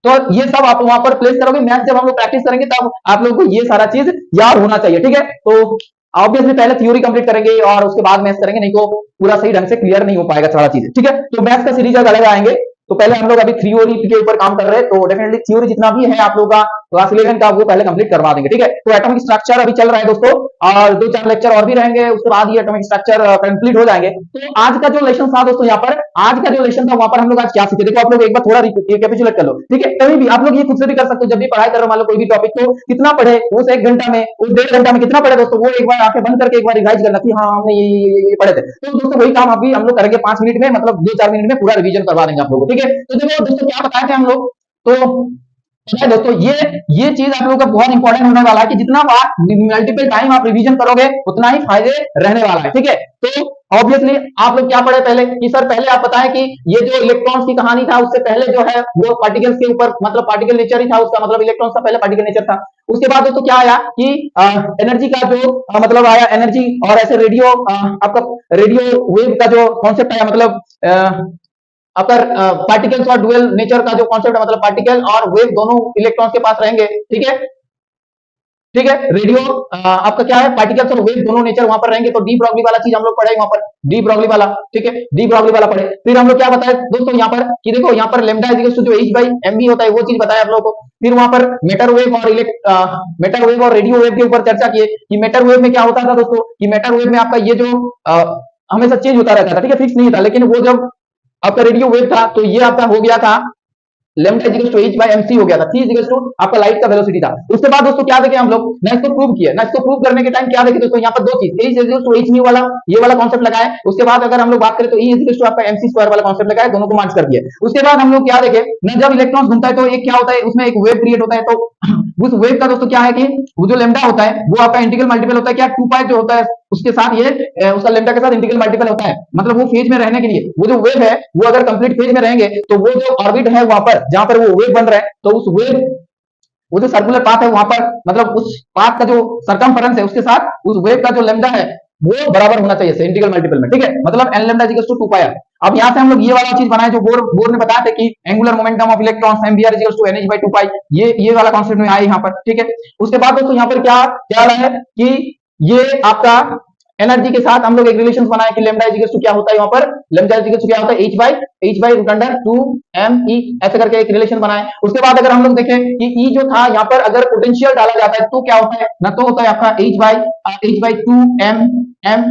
तो ये सब आप वहां पर प्लेस करोगे। मैथ जब हम लोग प्रैक्टिस करेंगे तब आप लोग को ये सारा चीज याद होना चाहिए, ठीक है। तो ऑब्वियसली पहले थ्योरी कंप्लीट करेंगे और उसके बाद मैथ्स करेंगे, नहीं तो पूरा सही ढंग से क्लियर नहीं हो पाएगा सारा चीज, ठीक है। तो मैथ्स का सीरीज अलग आएंगे, तो पहले हम लोग अभी थ्योरी के ऊपर काम कर रहे हैं, तो डेफिनेटली थ्योरी जितना भी है आप लोगों का क्लास 11 का वो पहले कंप्लीट करवा देंगे, ठीक है। तो एटॉमिक स्ट्रक्चर अभी चल रहा है दोस्तों, और 2-4 लेक्चर और भी रहेंगे, उसके बाद ये एटॉमिक स्ट्रक्चर कंप्लीट हो जाएंगे। तो आज का जो लेसन था दोस्तों, यहाँ पर आज का जो लेसन था वहां पर हम लोग आज क्या सीखे, देखो आप लोग एक बार थोड़ा रिकैपिचुलेट कर लो, ठीक है। कभी भी आप लोग ये खुद से भी कर सकते हो, जब भी पढ़ाई कर रहे हो मान लो कोई भी टॉपिक, तो कितना पढ़े उस 1 घंटा में, उस 1.5 घंटा में कितना पढ़े दोस्तों, वो एक बार आंखें बंद करके एक बार रिवाइज करना कि हाँ हमने ये पढ़े थे। तो दोस्तों वही काम अभी हम लोग करेंगे 5 मिनट में, मतलब 2-4 मिनट में पूरा रिवीजन करवा देंगे आप लोगों को, ठीक है। तो देखो दोस्तों क्या बताए थे हम लोग, तो दोस्तों ये चीज आप लोगों का बहुत इंपॉर्टेंट होने वाला है कि जितना बार मल्टीपल टाइम आप रिवीजन करोगे उतना ही फायदे रहने वाला है, ठीक है। तो ऑब्वियसली आप लोग क्या पढ़े पहले कि सर पहले आप बताएं कि ये जो इलेक्ट्रॉन्स की कहानी था उससे पहले जो है वो पार्टिकल्स के ऊपर मतलब पार्टिकल नेचर ही था उसका, मतलब इलेक्ट्रॉन्स का पहले पार्टिकल नेचर था। उसके बाद दोस्तों क्या आया कि एनर्जी का जो मतलब आया एनर्जी, और ऐसे रेडियो आपका रेडियो वेव का जो कॉन्सेप्ट आया, मतलब अपर पार्टिकल्स और डुअल नेचर का जो कॉन्सेप्ट है, मतलब पार्टिकल और वेव दोनों इलेक्ट्रॉन्स के पास रहेंगे, ठीक है। ठीक है। रेडियो आपका क्या है, पार्टिकल्स और वेव दोनों नेचर वहां पर रहेंगे। तो डी ब्रॉगली वाला चीज हम लोग पढ़े वहां पर, डी ब्रॉगली वाला, ठीक है, डी ब्रॉगली वाला पढ़े। फिर हम लोग क्या बताए दोस्तों यहाँ पर कि देखो यहाँ पर लेमडा इज इक्वल टू जो एच बाई एम बी होता है वो चीज बताया आप लोगों को। फिर वहां पर मेटर वेव और मेटर वेव और रेडियो वेव के ऊपर चर्चा किए कि मेटर वेव में क्या होता था दोस्तों, कि मेटर वेव में आपका ये जो हमेशा चेंज होता रहता था, ठीक है, फिक्स नहीं था। लेकिन वो जब आपका रेडियो वेव था तो ये आपका हो गया था lambda is equal to h by mc हो गया था, थी इज इक्वल टू आपका लाइट का वेलोसिटी था। उसके बाद दोस्तों क्या देखे हम लोग, ना इसको प्रूव किया, ना इसको प्रूव करने के टाइम क्या देखे दोस्तों, यहाँ पर दो चीज, h is equal to h nu वाला ये वाला कॉन्सेप्ट लगाए। उसके बाद अगर हम लोग बात करें तो ई इज इक्वल टू आपका एमसी स्क्वायर वाला कॉन्सेप्ट लगाए, दोनों को मार्क्स कर दिया। उसके बाद हम लोग क्या देखे ना, जब इलेक्ट्रॉन घूमता है तो एक क्या होता है, उसमें एक वेव क्रिएट होता है। तो उस वेव का दोस्तों क्या है कि वो जो लेमडा होता है वो आपका इंटीग्रल मल्टीपल होता है क्या, 2 पाई जो होता है उसके साथ ये उसका लेमडा के साथ इंटीग्रल मल्टीपल होता है। मतलब वो फेज में रहने के लिए वो जो वेव है वो अगर कंप्लीट फेज में रहेंगे तो वो जो ऑर्बिट है वहां पर जहां पर वो वेव बन रहा है तो उस वेव वो जो सर्कुलर पाथ है वहां पर मतलब उस पाथ का जो सरकमफेरेंस है उसके साथ उस वेव का जो लेमडा है वो बराबर होना चाहिए इंटीग्रल मल्टीपल में, ठीक है। मतलब n lambda equals to 2 pi r. अब यहां से हम लोग ये वाला चीज बनाए जो बोर ने बताया था कि angular momentum of electrons mbr equals to nh by 2 pi, ये वाला कांसेप्ट में आया यहां पर, ठीक है। उसके बाद दोस्तों यहां पर क्या क्या रहा है कि ये आपका एनर्जी के साथ हम लोग एक रिलेशन बनाए कि लेमडा इक्वल्स टू क्या होता है, यहाँ पर लेमडा इक्वल्स टू क्या होता है, h by root under 2 m e, ऐसे करके एक रिलेशन बनाए। उसके बाद अगर हम लोग देखें कि ई जो था यहाँ पर अगर पोटेंशियल डाला जाता है तो क्या होता है ना, तो होता है आपका एच बाई 2 एम एम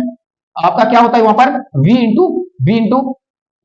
आपका क्या होता है वहां पर वी इंटू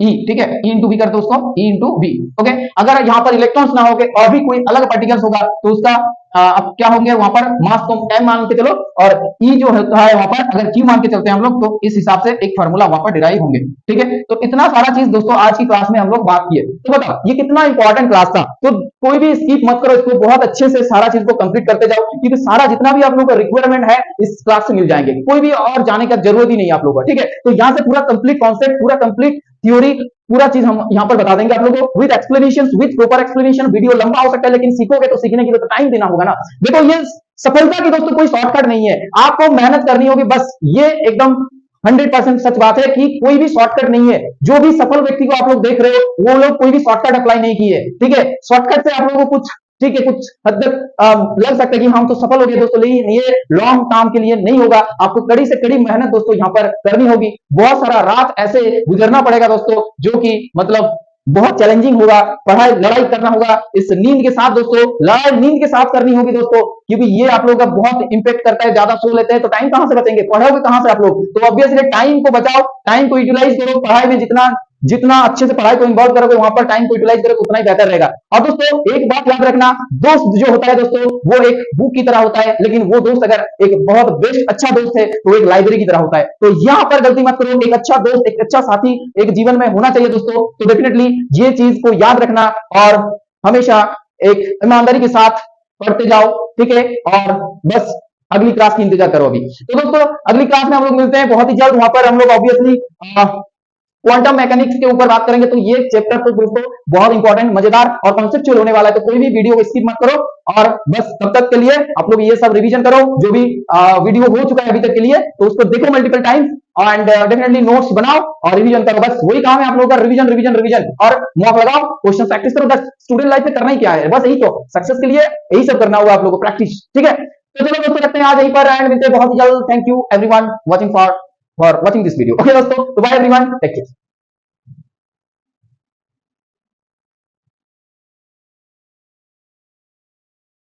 ई, ठीक है, ई इंटू वी करते उसको ई इंटू वी, ओके। अगर यहाँ पर इलेक्ट्रॉन्स ना होगे और भी कोई अलग पार्टिकल्स होगा तो उसका अब क्या होंगे वहां पर मास को m मान के चलो और e जो होता है वहां पर अगर q मान के चलते हैं हम लोग तो इस हिसाब से एक फार्मूला वहां पर डिराइव होंगे, ठीक है। तो इतना सारा चीज दोस्तों आज की क्लास में हम लोग बात किए। तो बताओ ये कितना इंपॉर्टेंट क्लास था, तो कोई भी स्किप मत करो, इसको बहुत अच्छे से सारा चीज को कंप्लीट करते जाओ क्योंकि सारा जितना भी आप लोग का रिक्वायरमेंट है इस क्लास से मिल जाएंगे, कोई भी और जाने का जरूरत ही नहीं है आप लोगों को, ठीक है। तो यहाँ से पूरा कंप्लीट कॉन्सेप्ट, पूरा कंप्लीट थ्योरी, पूरा चीज हम यहाँ पर बता देंगे आप लोगों को with explanation, with proper explanation. Video लंबा हो सकता है लेकिन सीखोगे तो सीखने के लिए तो टाइम देना होगा ना। देखो ये सफलता की दोस्तों कोई शॉर्टकट नहीं है, आपको मेहनत करनी होगी बस, ये एकदम 100% सच बात है कि कोई भी शॉर्टकट नहीं है। जो भी सफल व्यक्ति को आप लोग देख रहे हो वो लोग कोई भी शॉर्टकट अप्लाई नहीं किए, ठीक है। शॉर्टकट से आप लोगों को कुछ, ठीक है, कुछ हद तक लग सकता है कि हम तो सफल हो गए दोस्तों, लेकिन ये लॉन्ग टर्म के लिए नहीं होगा। आपको कड़ी से कड़ी मेहनत दोस्तों यहाँ पर करनी होगी, बहुत सारा रात ऐसे गुजरना पड़ेगा दोस्तों जो कि मतलब बहुत चैलेंजिंग होगा, पढ़ाई लड़ाई करना होगा इस नींद के साथ दोस्तों, लड़ाई नींद के साथ करनी होगी दोस्तों क्योंकि ये आप लोगों का बहुत इंपैक्ट करता है। ज्यादा सो लेते हैं तो टाइम कहां से बचेंगे, पढ़ोगे कहां से आप लोग, तो ऑब्वियसली टाइम को बचाओ, टाइम को यूटिलाइज करो, पढ़ाई में जितना जितना अच्छे से पढ़ाई को इन्वॉल्व करोगे वहां पर टाइम को यूटिलाइज करोगे उतना ही बेहतर रहेगा। और दोस्तों एक बात याद रखना, दोस्त जो होता है दोस्तों वो एक बुक की तरह होता है, लेकिन वो दोस्त अगर एक बहुत बेस्ट अच्छा दोस्त है तो एक लाइब्रेरी की तरह होता है। तो यहां पर गलती मत करो, एक अच्छा दोस्त, एक अच्छा साथी एक जीवन में होना चाहिए दोस्तों। तो डेफिनेटली ये चीज को याद रखना और हमेशा एक ईमानदारी के साथ पढ़ते जाओ, ठीक है। और बस अगली क्लास की इंतजार करो अभी। तो दोस्तों अगली क्लास में हम लोग मिलते हैं बहुत ही जल्द, वहां पर हम लोग ऑब्वियसली क्वांटम मैकेनिक्स के ऊपर बात करेंगे। तो ये चैप्टर तो दोस्तों बहुत इंपॉर्टेंट, मजेदार और कॉन्सेप्चुअल होने वाला है, तो कोई भी वीडियो को स्किप मत करो। और बस तब तक के लिए आप लोग ये सब रिवीजन करो, जो भी वीडियो हो चुका है अभी तक के लिए तो उसको देखो multiple times and definitely notes बनाओ और रिवीजन करो। बस वही काम है आप लोगों का, रिवीजन रिवीजन रिवीजन और मॉक लगाओ, क्वेश्चन प्रैक्टिस करो। बस स्टूडेंट लाइफ में करना ही क्या है, बस यही तो सक्सेस के लिए यही सब करना होगा आप लोगों को, प्रैक्टिस, ठीक है। तो चलो दोस्तों रखते हैं आज यहीं पर एंड मिलते हैं बहुत ही जल्द। Thank you everyone watching for watching this video, okay दोस्तों, तो बाय एवरीवन, टेक केयर।